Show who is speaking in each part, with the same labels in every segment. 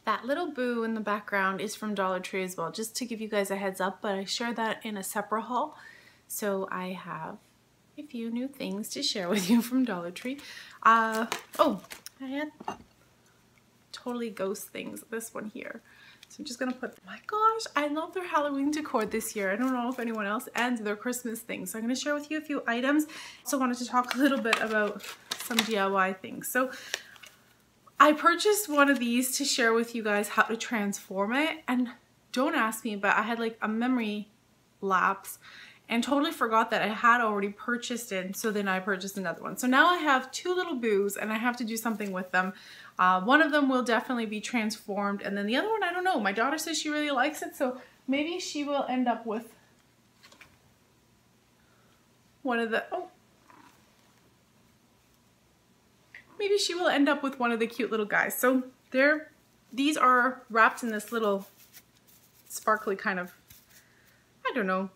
Speaker 1: That little boo in the background is from Dollar Tree as well, just to give you guys a heads up, but I share that in a separate haul. So I have a few new things to share with you from Dollar Tree. Oh, I had totally ghost things, this one here. So I'm just gonna put, my gosh, I love their Halloween decor this year. I don't know if anyone else, and their Christmas things. So I'm gonna share with you a few items. Also wanted to talk a little bit about some DIY things. So I purchased one of these to share with you guys how to transform it, and don't ask me, but I had like a memory lapse and totally forgot that I had already purchased it, so then I purchased another one. So now I have two little boos and I have to do something with them. One of them will definitely be transformed, and then the other one, I don't know. My daughter says she really likes it, so maybe she will end up with one of the, maybe she will end up with one of the cute little guys. So these are wrapped in this little sparkly kind of, I don't know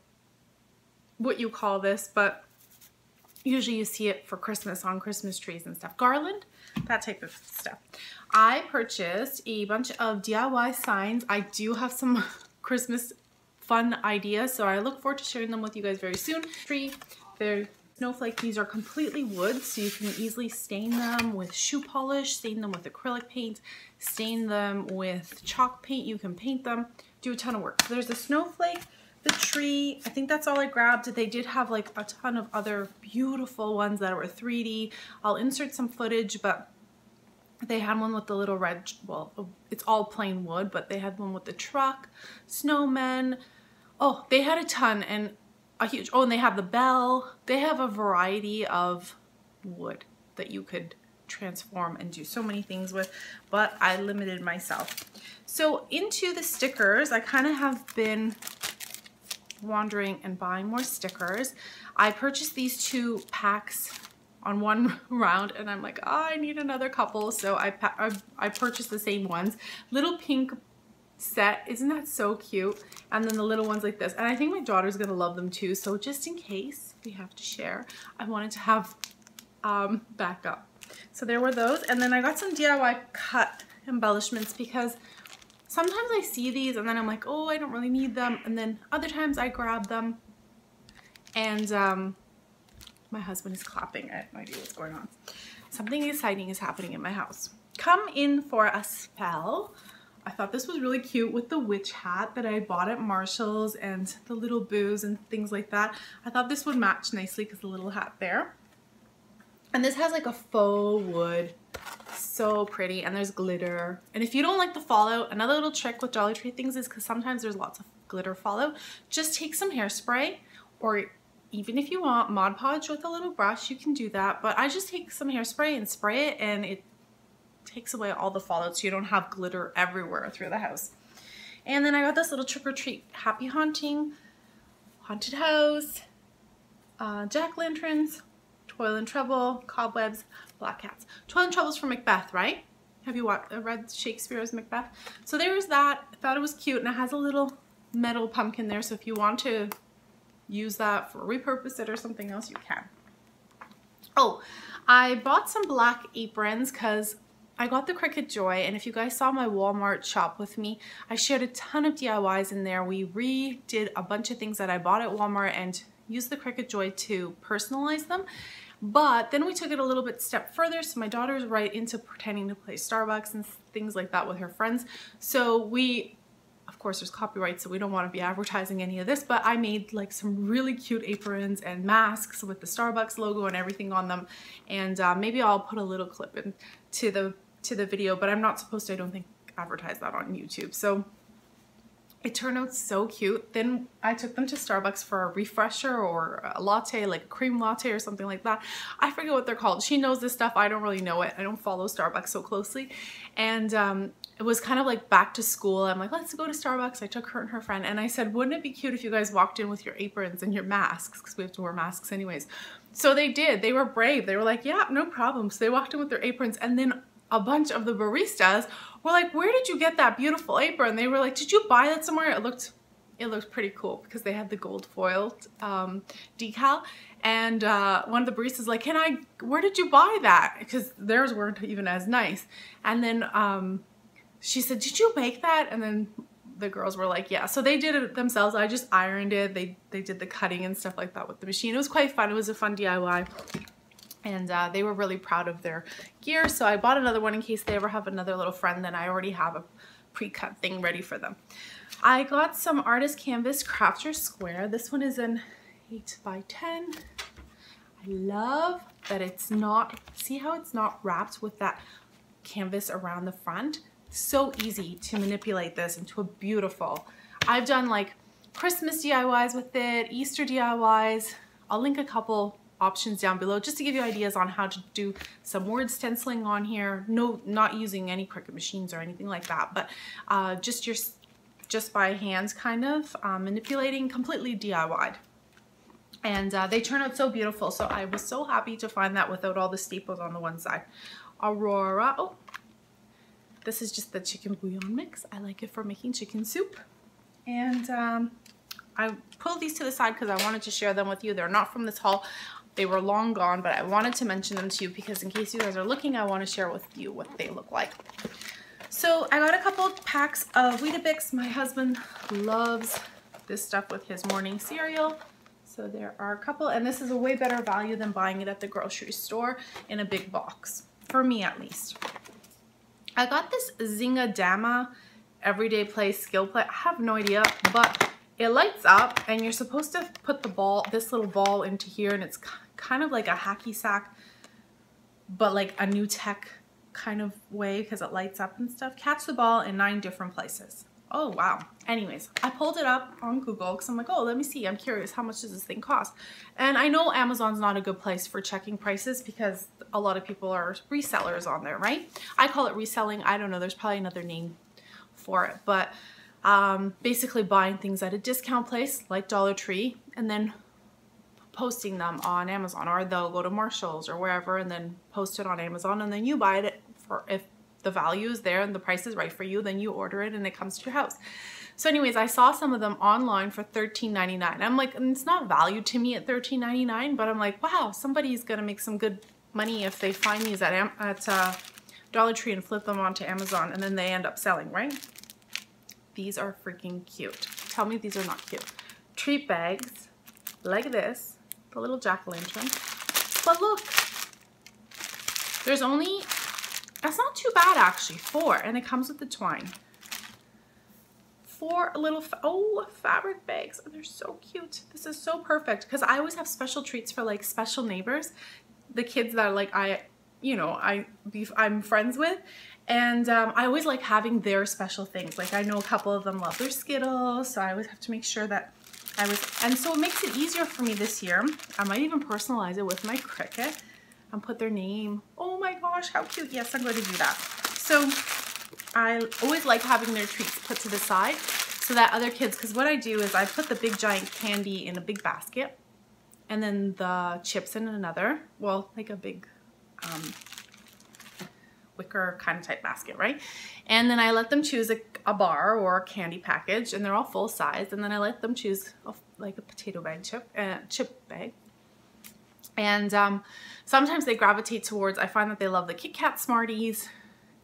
Speaker 1: what you call this, but usually you see it for Christmas on Christmas trees and stuff. Garland, that type of stuff. I purchased a bunch of DIY signs. I do have some Christmas fun ideas, so I look forward to sharing them with you guys very soon. They're snowflake. These are completely wood, so you can easily stain them with shoe polish, stain them with acrylic paint, stain them with chalk paint. You can paint them, do a ton of work. So there's a snowflake, the tree, I think that's all I grabbed. They did have like a ton of other beautiful ones that were 3D. I'll insert some footage, but they had one with the little red, well, it's all plain wood, but they had one with the truck, snowmen. Oh, they had a ton, and a huge, oh, and they have the bell. They have a variety of wood that you could transform and do so many things with, but I limited myself. So into the stickers, I kind of have been wandering and buying more stickers. I purchased these 2 packs on one round, and I'm like, oh, I need another couple, so I purchased the same ones. Little pink set, isn't that so cute? And then the little ones like this, and I think my daughter's gonna love them too, so just in case we have to share, I wanted to have backup. So there were those, and then I got some DIY cut embellishments because sometimes I see these and then I'm like, oh, I don't really need them, and then other times I grab them, and my husband is clapping. I have no idea what's going on. Something exciting is happening in my house. Come in for a spell. I thought this was really cute with the witch hat that I bought at Marshall's and the little boos and things like that. I thought this would match nicely because the little hat there. And this has like a faux wood. So pretty, and there's glitter. And if you don't like the fallout, another little trick with Dollar Tree things is, because sometimes there's lots of glitter fallout, just take some hairspray, or even if you want Mod Podge with a little brush, you can do that. But I just take some hairspray and spray it, and it takes away all the fallout so you don't have glitter everywhere through the house. And then I got this little trick or treat happy haunting, haunted house, jack-o'-lanterns, toil and trouble, cobwebs, black cats. Toil and Trouble's from Macbeth, right? Have you read Shakespeare's Macbeth? So there was that. I thought it was cute, and it has a little metal pumpkin there, so if you want to use that for repurpose it or something else, you can. Oh, I bought some black aprons because I got the Cricut Joy, and if you guys saw my Walmart shop with me, I shared a ton of DIYs in there. We redid a bunch of things that I bought at Walmart and used the Cricut Joy to personalize them. But then we took it a little bit step further, so my daughter's right into pretending to play Starbucks and things like that with her friends. So we, of course there's copyright, so we don't want to be advertising any of this, but I made like some really cute aprons and masks with the Starbucks logo and everything on them. And maybe I'll put a little clip into the video, but I'm not supposed to, I don't think, advertise that on YouTube. So it turned out so cute. Then I took them to Starbucks for a refresher or a latte, like a cream latte or something like that. I forget what they're called. She knows this stuff. I don't really know it. I don't follow Starbucks so closely. And it was kind of like back to school. I'm like, let's go to Starbucks. I took her and her friend, and I said, wouldn't it be cute if you guys walked in with your aprons and your masks, because we have to wear masks anyways. So they did. They were brave. They were like, yeah, no problem. So they walked in with their aprons, and then a bunch of the baristas were like, where did you get that beautiful apron? They were like, did you buy that somewhere? It looked pretty cool because they had the gold foiled decal. And one of the baristas like, where did you buy that? Because theirs weren't even as nice. And then she said, did you make that? And then the girls were like, yeah. So they did it themselves. I just ironed it. They did the cutting and stuff like that with the machine. It was quite fun. It was a fun DIY. And they were really proud of their gear. So I bought another one in case they ever have another little friend. Then I already have a pre-cut thing ready for them. I got some Artist Canvas Crafter Square. This one is an 8 by 10. I love that it's not, see how it's not wrapped with that canvas around the front? So easy to manipulate this into a beautiful. I've done like Christmas DIYs with it, Easter DIYs. I'll link a couple options down below just to give you ideas on how to do some word stenciling on here. No, not using any Cricut machines or anything like that, but just by hands kind of manipulating, completely DIY'd. And they turn out so beautiful. So I was so happy to find that without all the staples on the one side. Aurora, oh, this is just the chicken bouillon mix. I like it for making chicken soup. And I pulled these to the side because I wanted to share them with you. They're not from this haul. They were long gone, but I wanted to mention them to you because in case you guys are looking, I want to share with you what they look like. So I got a couple packs of Weetabix. My husband loves this stuff with his morning cereal. So there are a couple, and this is a way better value than buying it at the grocery store in a big box, for me at least. I got this Zinga Dama Everyday Play Skill Play. I have no idea, but it lights up and you're supposed to put the ball, this little ball into here, and it's kind of like a hacky sack, but like a new tech kind of way because it lights up and stuff. Catch the ball in 9 different places. Oh, wow. Anyways, I pulled it up on Google because I'm like, oh, let me see. I'm curious. How much does this thing cost? And I know Amazon's not a good place for checking prices because a lot of people are resellers on there, right? I call it reselling. I don't know. There's probably another name for it. But basically buying things at a discount place like Dollar Tree and then posting them on Amazon, or they'll go to Marshall's or wherever and then post it on Amazon, and then you buy it for, if the value is there and the price is right for you, then you order it and it comes to your house. So anyways, I saw some of them online for $13.99. I'm like, and it's not valued to me at $13.99, but I'm like, wow, somebody's gonna make some good money if they find these at Dollar Tree and flip them onto Amazon, and then they end up selling, right? These are freaking cute. Tell me these are not cute. Treat bags like this, the little jack-o'-lantern. But look, there's only, that's not too bad actually, 4, and it comes with the twine. 4 little, fabric bags. Oh, they're so cute. This is so perfect because I always have special treats for like special neighbors, the kids that like I'm friends with, and I always like having their special things. Like I know a couple of them love their Skittles, so I always have to make sure that and so it makes it easier for me this year. I might even personalize it with my Cricut and put their name. Oh my gosh, how cute. Yes, I'm going to do that. So I always like having their treats put to the side so that other kids, because what I do is I put the big giant candy in a big basket and then the chips in another, well, like a big wicker kind of type basket, right? And then I let them choose a bar or a candy package, and they're all full size, and then I let them choose like a potato bag chip bag. And sometimes they gravitate towards, I find that they love the Kit Kat Smarties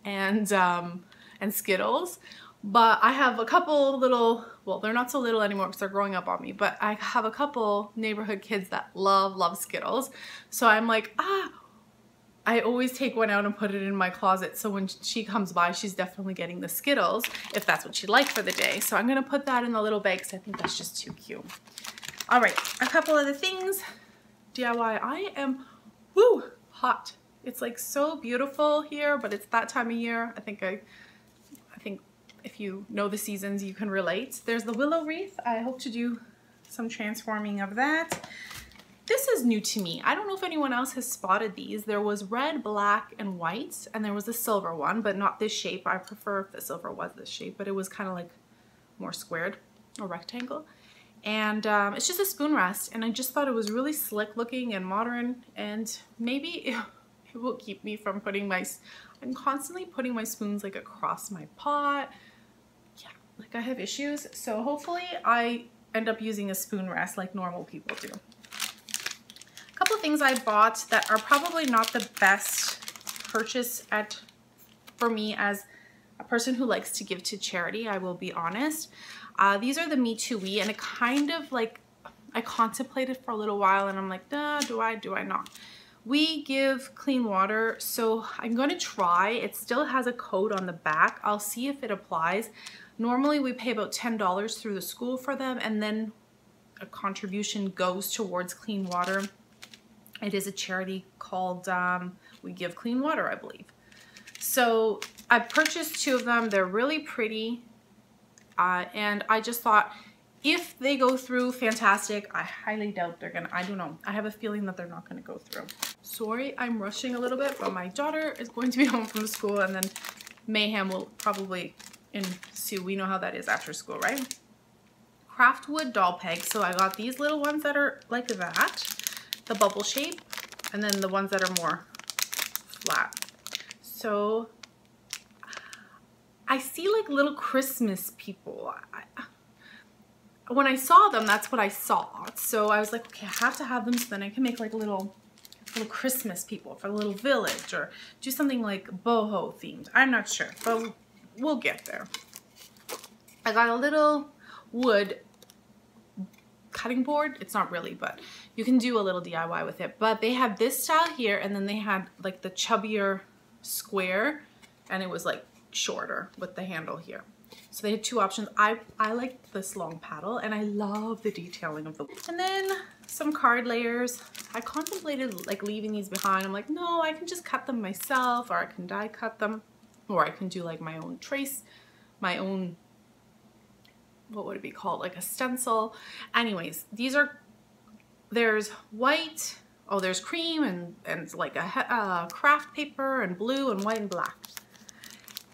Speaker 1: and Skittles, but I have a couple little, well, they're not so little anymore because they're growing up on me, but I have a couple neighborhood kids that love Skittles. So I'm like, I always take one out and put it in my closet, so when she comes by, she's definitely getting the Skittles if that's what she'd like for the day. So I'm gonna put that in the little bag because I think that's just too cute. All right, a couple other things. DIY, I am, hot. It's like so beautiful here, but it's that time of year. I think if you know the seasons, you can relate. There's the Willow Wreath. I hope to do some transforming of that. This is new to me. I don't know if anyone else has spotted these. There was red, black, and white, and there was a silver one, but not this shape. I prefer if the silver was this shape, but it was kind of like more squared or rectangle. And it's just a spoon rest, and I just thought it was really slick looking and modern, and maybe it will keep me from putting I'm constantly putting my spoons like across my pot. Yeah, like I have issues. So hopefully I end up using a spoon rest like normal people do. A couple of things I bought that are probably not the best purchase for me as a person who likes to give to charity, I will be honest. These are the Me Too-y, and it kind of like, I contemplated for a little while and I'm like, nah, do I not? We give clean water, so I'm going to try. It still has a code on the back. I'll see if it applies. Normally we pay about $10 through the school for them, and then a contribution goes towards clean water. It is a charity called We Give Clean Water, I believe. So I purchased 2 of them. They're really pretty. And I just thought, if they go through, fantastic. I highly doubt they're gonna, I don't know. I have a feeling that they're not gonna go through. Sorry, I'm rushing a little bit, but my daughter is going to be home from school, and then mayhem will probably ensue. We know how that is after school, right? Craft wood doll pegs. So I got these little ones that are like that, the bubble shape, and then the ones that are more flat. So I see like little Christmas people. When I saw them, that's what I saw. So I was like, okay, I have to have them so then I can make like little Christmas people for a little village, or do something like boho themed. I'm not sure, but we'll get there. I got a little wood cutting board. It's not really, but you can do a little DIY with it. But they had this style here, and then they had like the chubbier square, and it was like shorter with the handle here. So they had 2 options. I like this long paddle, and I love the detailing of the wood. And then some card layers. I contemplated like leaving these behind. I'm like, no, I can just cut them myself, or I can die cut them, or I can do like my own trace, my own, what would it be called? Like a stencil. Anyways, these are, there's white, oh, there's cream and like a craft paper, and blue and white and black.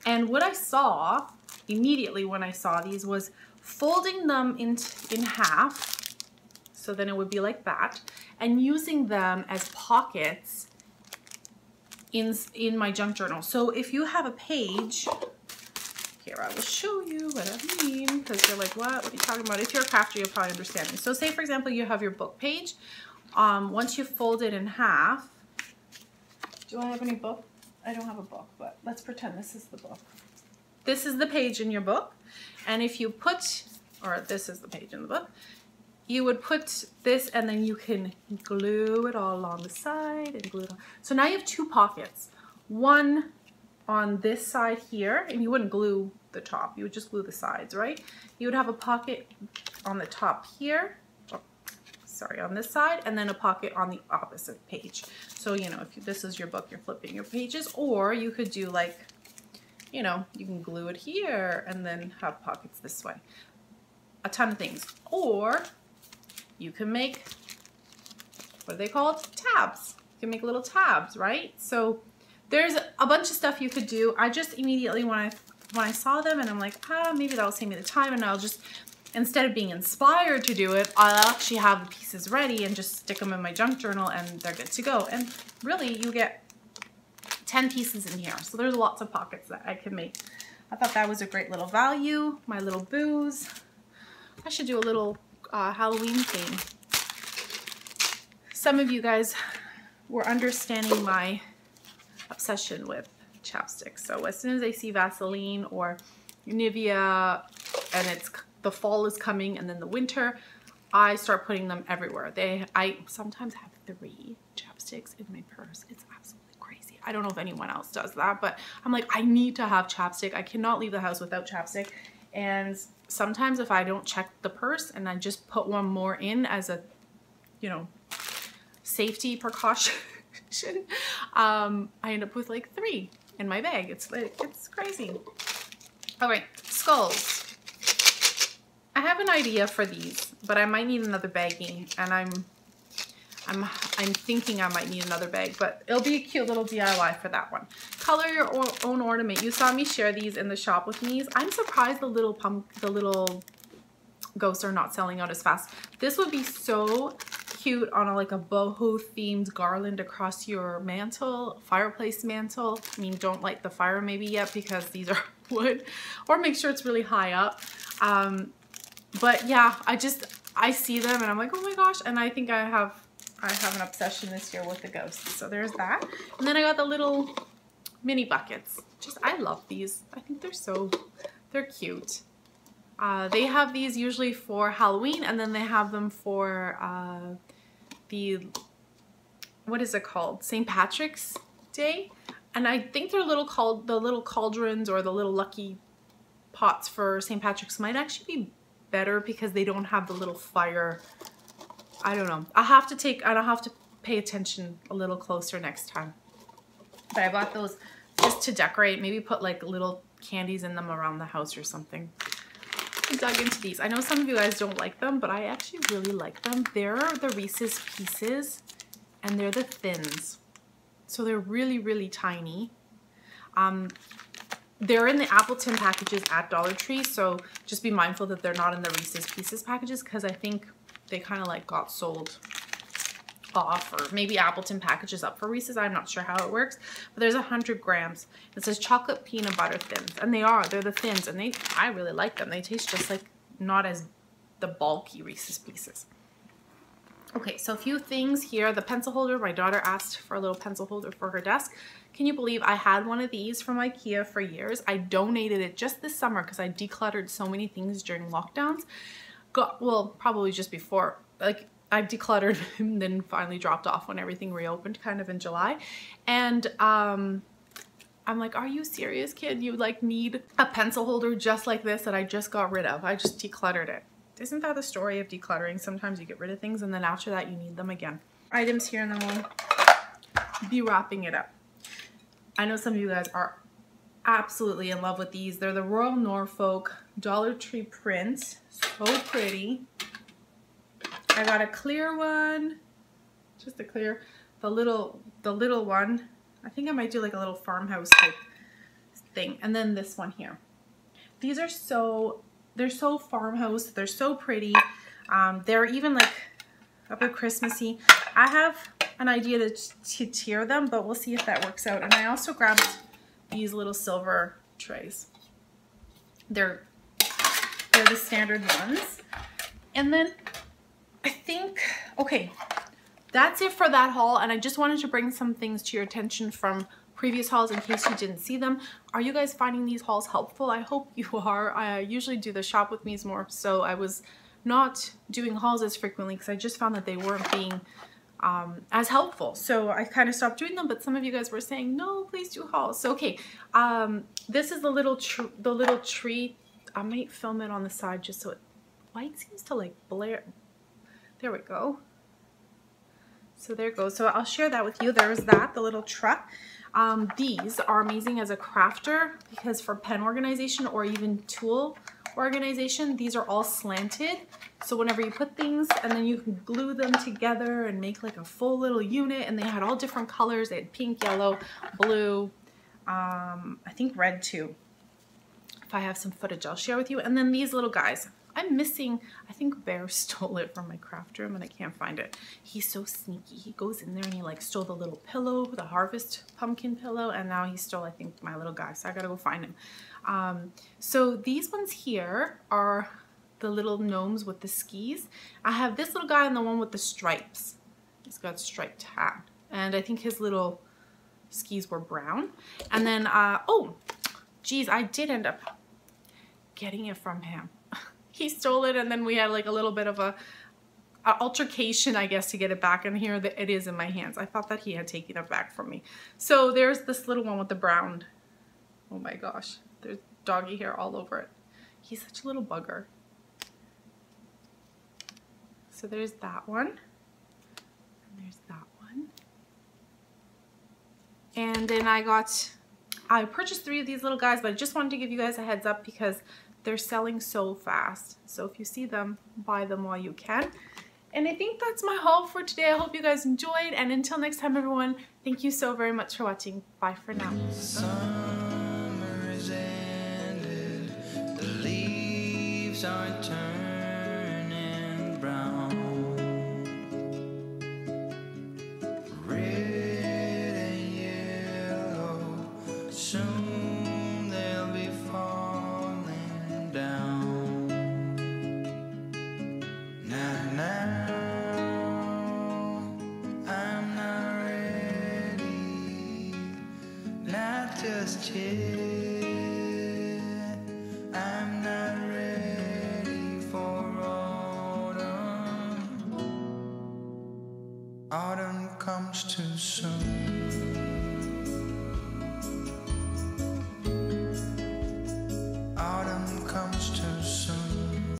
Speaker 1: And what I saw immediately when I saw these was folding them in half, so then it would be like that, and using them as pockets in my junk journal. So if you have a page, here I will show you what I mean, because you're like, what are you talking about? If you're a crafter, you'll probably understand me. So say for example you have your book page. Once you fold it in half, do I have any book? I don't have a book, but let's pretend this is the book. This is the page in your book, and if you put, or this is the page in the book, you would put this, and then you can glue it all along the side and glue it on. So now you have 2 pockets, one on this side here, and you wouldn't glue the top, you would just glue the sides, right? You would have a pocket on the top here, sorry, on this side, and then a pocket on the opposite page. So, you know, if this is your book, you're flipping your pages, or you could do like, you know, you can glue it here and then have pockets this way. A ton of things. Or you can make, what are they called? Tabs. You can make little tabs, right? So there's a bunch of stuff you could do. I just immediately, when I saw them, and I'm like, maybe that'll save me the time, and I'll just, instead of being inspired to do it, I'll actually have the pieces ready and just stick them in my junk journal, and they're good to go. And really, you get 10 pieces in here, so there's lots of pockets that I can make. I thought that was a great little value. My little booze. I should do a little Halloween theme. Some of you guys were understanding my obsession with chapstick. So as soon as I see Vaseline or Nivea, and it's the fall is coming, and then the winter, I start putting them everywhere. I sometimes have 3 chapsticks in my purse. It's absolutely crazy. I don't know if anyone else does that, but I'm like, I need to have chapstick. I cannot leave the house without chapstick. And sometimes if I don't check the purse and I just put one more in as a, you know, safety precaution, I end up with like 3 in my bag. It's crazy. All right, skulls. I have an idea for these, but I might need another bagging, and I'm thinking I might need another bag, but it'll be a cute little DIY for that one. Color your own ornament. You saw me share these in the shop with me. I'm surprised the little ghosts are not selling out as fast. This would be so cute on like a boho themed garland across your mantle, fireplace mantle. I mean, don't light the fire maybe yet because these are wood, or make sure it's really high up. But yeah, I see them and I'm like, oh my gosh. And I think I have an obsession this year with the ghosts. So there's that. And then I got the little mini buckets. Just, I love these. I think they're cute. They have these usually for Halloween, and then they have them for what is it called? St. Patrick's Day. And I think they're the little cauldrons or the little lucky pots for St. Patrick's might actually be better because they don't have the little fire. I don't know. I'll have to pay attention a little closer next time. But I bought those just to decorate, maybe put like little candies in them around the house or something. I dug into these. I know some of you guys don't like them, but I actually really like them. They're the Reese's Pieces, and they're the thins. So they're really, really tiny. They're in the Appleton packages at Dollar Tree, so just be mindful that they're not in the Reese's Pieces packages because I think they kind of like got sold off, or maybe Appleton packages up for Reese's. I'm not sure how it works, but there's 100 grams. It says chocolate peanut butter thins, and they're the thins, and I really like them. They taste just like, not as the bulky Reese's Pieces. Okay, so a few things here. The pencil holder, my daughter asked for a little pencil holder for her desk. Can you believe I had one of these from IKEA for years? I donated it just this summer because I decluttered so many things during lockdowns. Well, probably just before, like I've decluttered and then finally dropped off when everything reopened kind of in July. And I'm like, are you serious, kid? You like need a pencil holder just like this that I just got rid of. I just decluttered it. Isn't that the story of decluttering? Sometimes you get rid of things and then after that you need them again. Items here, and then we'll be wrapping it up. I know some of you guys are absolutely in love with these. They're the Royal Norfolk Dollar Tree print. So pretty. I got a clear one, just a clear, the little one. I think I might do like a little farmhouse type thing. And then this one here. These are they're so farmhouse. They're so pretty. They're even like a bit Christmassy. I have an idea to tier them, but we'll see if that works out. And I also grabbed these little silver trays. They're the standard ones. And then I think, okay, that's it for that haul. And I just wanted to bring some things to your attention from previous hauls in case you didn't see them. Are you guys finding these hauls helpful? I hope you are. I usually do the shop with me's more, so I was not doing hauls as frequently because I just found that they weren't being as helpful. So I kind of stopped doing them, but some of you guys were saying, no, please do hauls. So, okay, this is the little tree. I might film it on the side just so light seems to like blare. There we go. So there it goes. So I'll share that with you. There's that, the little truck. These are amazing as a crafter because for pen organization or even tool organization, these are all slanted. So whenever you put things and then you can glue them together and make like a full little unit, and they had all different colors. They had pink, yellow, blue, I think red too. If I have some footage, I'll share with you. And then these little guys. I'm missing, I think Bear stole it from my craft room and I can't find it. He's so sneaky. He goes in there and he like stole the little pillow, the harvest pumpkin pillow, and now he stole, I think, my little guy. So I gotta go find him. So these ones here are the little gnomes with the skis. I have this little guy and the one with the stripes. He's got striped hat. And I think his little skis were brown. And then, oh, geez, I did end up getting it from him. He stole it, and then we had like a little bit of a altercation, I guess, to get it back. And here it is in my hands. I thought that he had taken it back from me. So there's this little one with the brown. Oh my gosh, there's doggy hair all over it. He's such a little bugger. So there's that one. And there's that one. And then I purchased 3 of these little guys, but I just wanted to give you guys a heads up because they're selling so fast. So if you see them, buy them while you can. And I think that's my haul for today. I hope you guys enjoyed. And until next time, everyone, thank you so very much for watching. Bye for now. Summer is ended. The leaves are turning brown. Red and yellow. Soon they'll be falling down. Now I'm not ready. Not
Speaker 2: just yet. I'm not ready for autumn. Autumn comes too soon.